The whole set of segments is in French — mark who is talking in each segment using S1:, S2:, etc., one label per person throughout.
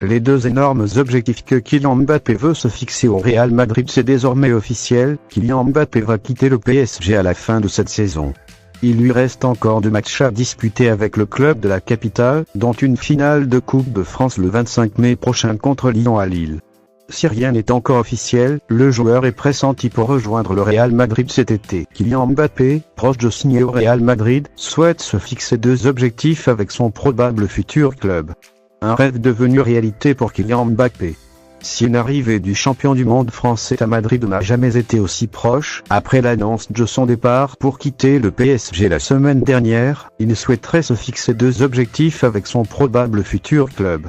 S1: Les deux énormes objectifs que Kylian Mbappé veut se fixer au Real Madrid, c'est désormais officiel, Kylian Mbappé va quitter le PSG à la fin de cette saison. Il lui reste encore 2 matchs à disputer avec le club de la capitale, dont une finale de Coupe de France le 25 mai prochain contre Lyon à Lille. Si rien n'est encore officiel, le joueur est pressenti pour rejoindre le Real Madrid cet été. Kylian Mbappé, proche de signer au Real Madrid, souhaite se fixer 2 objectifs avec son probable futur club. Un rêve devenu réalité pour Kylian Mbappé. Si une arrivée du champion du monde français à Madrid n'a jamais été aussi proche, après l'annonce de son départ pour quitter le PSG la semaine dernière, il souhaiterait se fixer 2 objectifs avec son probable futur club.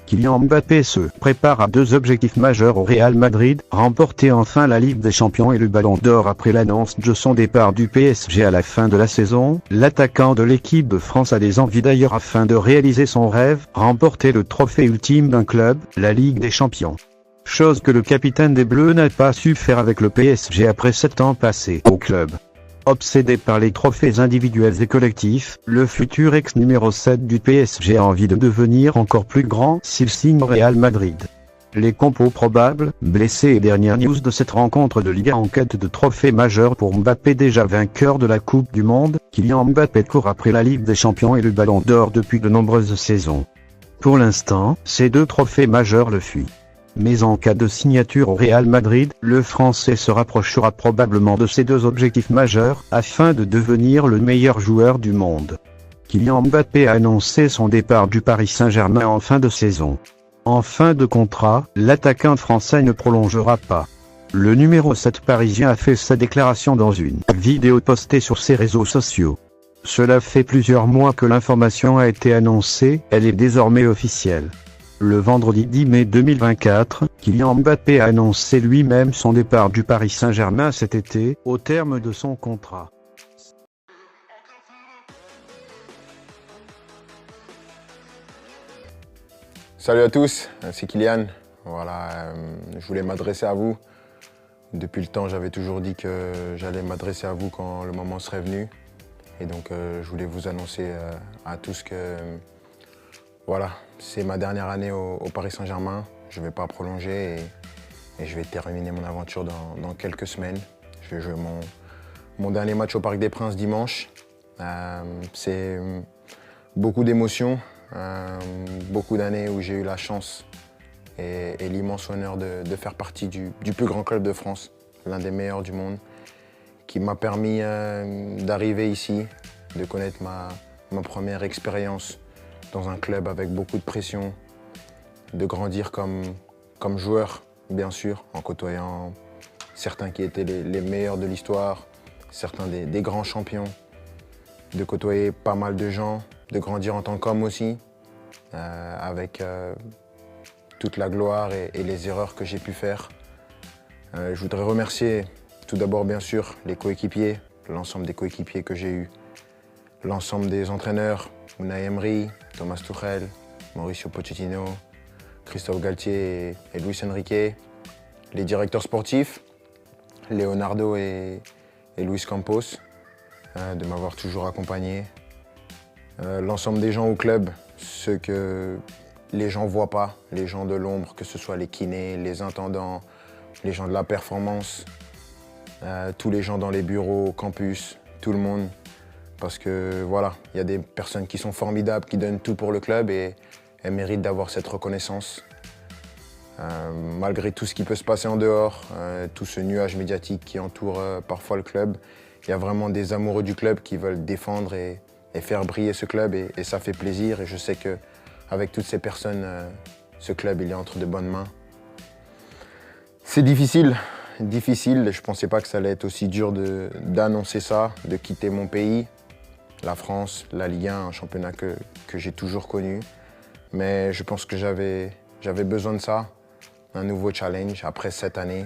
S1: Kylian Mbappé se prépare à 2 objectifs majeurs au Real Madrid, remporter enfin la Ligue des Champions et le Ballon d'Or après l'annonce de son départ du PSG à la fin de la saison. L'attaquant de l'équipe de France a des envies d'ailleurs afin de réaliser son rêve, remporter le trophée ultime d'un club, la Ligue des Champions. Chose que le capitaine des Bleus n'a pas su faire avec le PSG après 7 ans passés au club. Obsédé par les trophées individuels et collectifs, le futur ex-numéro 7 du PSG a envie de devenir encore plus grand s'il signe au Real Madrid. Les compos probables, blessés et dernières news de cette rencontre de Liga en quête de trophées majeurs pour Mbappé déjà vainqueur de la Coupe du Monde. Kylian Mbappé court après la Ligue des Champions et le Ballon d'Or depuis de nombreuses saisons. Pour l'instant, ces 2 trophées majeurs le fuient. Mais en cas de signature au Real Madrid, le Français se rapprochera probablement de ces 2 objectifs majeurs, afin de devenir le meilleur joueur du monde. Kylian Mbappé a annoncé son départ du Paris Saint-Germain en fin de saison. En fin de contrat, l'attaquant français ne prolongera pas. Le numéro 7 parisien a fait sa déclaration dans une vidéo postée sur ses réseaux sociaux. Cela fait plusieurs mois que l'information a été annoncée, elle est désormais officielle. Le vendredi 10 mai 2024, Kylian Mbappé a annoncé lui-même son départ du Paris Saint-Germain cet été, au terme de son contrat.
S2: Salut à tous, c'est Kylian. Voilà, je voulais m'adresser à vous. Depuis le temps, j'avais toujours dit que j'allais m'adresser à vous quand le moment serait venu. Et donc, je voulais vous annoncer à tous que voilà, c'est ma dernière année au Paris Saint-Germain. Je ne vais pas prolonger et je vais terminer mon aventure dans quelques semaines. Je vais jouer mon dernier match au Parc des Princes dimanche. C'est beaucoup d'émotions, beaucoup d'années où j'ai eu la chance et l'immense honneur de faire partie du plus grand club de France, l'un des meilleurs du monde, qui m'a permis d'arriver ici, de connaître ma première expérience dans un club avec beaucoup de pression, de grandir comme joueur, bien sûr, en côtoyant certains qui étaient les meilleurs de l'histoire, certains des grands champions, de côtoyer pas mal de gens, de grandir en tant qu'homme aussi, avec toute la gloire et les erreurs que j'ai pu faire. Je voudrais remercier tout d'abord, bien sûr, les coéquipiers, l'ensemble des coéquipiers que j'ai eus, l'ensemble des entraîneurs, Unai Emery, Thomas Tuchel, Mauricio Pochettino, Christophe Galtier et Luis Enrique, les directeurs sportifs, Leonardo et Luis Campos, de m'avoir toujours accompagné, l'ensemble des gens au club, ceux que les gens ne voient pas, les gens de l'ombre, que ce soit les kinés, les intendants, les gens de la performance, tous les gens dans les bureaux, au campus, tout le monde. Parce que voilà, il y a des personnes qui sont formidables, qui donnent tout pour le club et elles méritent d'avoir cette reconnaissance. Malgré tout ce qui peut se passer en dehors, tout ce nuage médiatique qui entoure parfois le club, il y a vraiment des amoureux du club qui veulent défendre et faire briller ce club et ça fait plaisir. Et je sais qu'avec toutes ces personnes, ce club il est entre de bonnes mains. C'est difficile. Je ne pensais pas que ça allait être aussi dur d'annoncer ça, de quitter mon pays, la France, la Ligue 1, un championnat que j'ai toujours connu. Mais je pense que j'avais besoin de ça, un nouveau challenge après 7 années.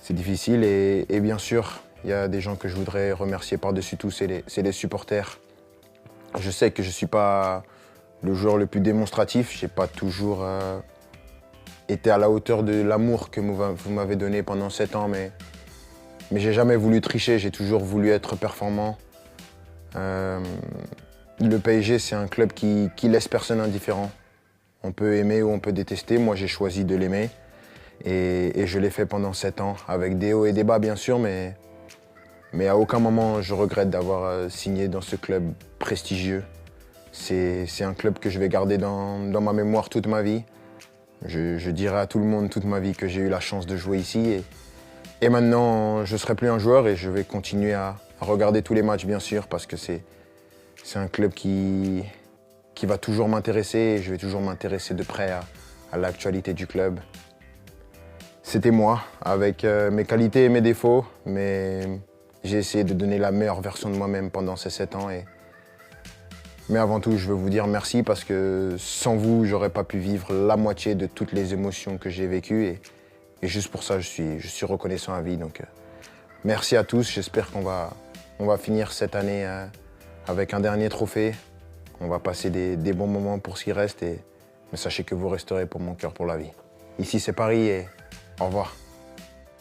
S2: C'est difficile et bien sûr, il y a des gens que je voudrais remercier par-dessus tout, c'est les supporters. Je sais que je ne suis pas le joueur le plus démonstratif, je n'ai pas toujours été à la hauteur de l'amour que vous m'avez donné pendant 7 ans, mais j'ai jamais voulu tricher, j'ai toujours voulu être performant. Le PSG, c'est un club qui laisse personne indifférent. On peut aimer ou on peut détester. Moi, j'ai choisi de l'aimer. Et je l'ai fait pendant 7 ans, avec des hauts et des bas, bien sûr, mais à aucun moment je regrette d'avoir signé dans ce club prestigieux. C'est un club que je vais garder dans ma mémoire toute ma vie. Je dirai à tout le monde toute ma vie que j'ai eu la chance de jouer ici. Et maintenant, je ne serai plus un joueur et je vais continuer à regarder tous les matchs, bien sûr, parce que c'est un club qui va toujours m'intéresser et je vais toujours m'intéresser de près à l'actualité du club. C'était moi, avec mes qualités et mes défauts, mais j'ai essayé de donner la meilleure version de moi-même pendant ces 7 ans. Mais avant tout, je veux vous dire merci parce que sans vous, j'aurais pas pu vivre la moitié de toutes les émotions que j'ai vécues. Et juste pour ça, je suis reconnaissant à vie. Donc, merci à tous. J'espère qu'on va finir cette année avec un dernier trophée. On va passer des bons moments pour ce qui reste. Mais sachez que vous resterez pour mon cœur pour la vie. Ici, c'est Paris et au revoir.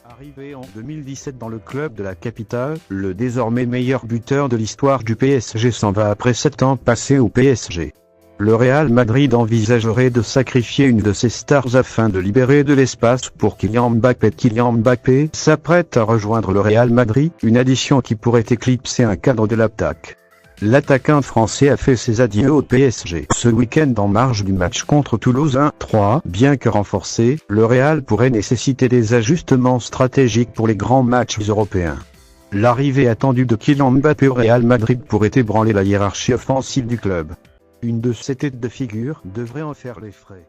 S1: Arrivé en 2017 dans le club de la capitale, le désormais meilleur buteur de l'histoire du PSG s'en va après 7 ans passés au PSG. Le Real Madrid envisagerait de sacrifier une de ses stars afin de libérer de l'espace pour Kylian Mbappé. Kylian Mbappé s'apprête à rejoindre le Real Madrid, une addition qui pourrait éclipser un cadre de l'attaque. L'attaquant français a fait ses adieux au PSG ce week-end en marge du match contre Toulouse 1-3. Bien que renforcé, le Real pourrait nécessiter des ajustements stratégiques pour les grands matchs européens. L'arrivée attendue de Kylian Mbappé au Real Madrid pourrait ébranler la hiérarchie offensive du club. Une de ses têtes de figure devrait en faire les frais.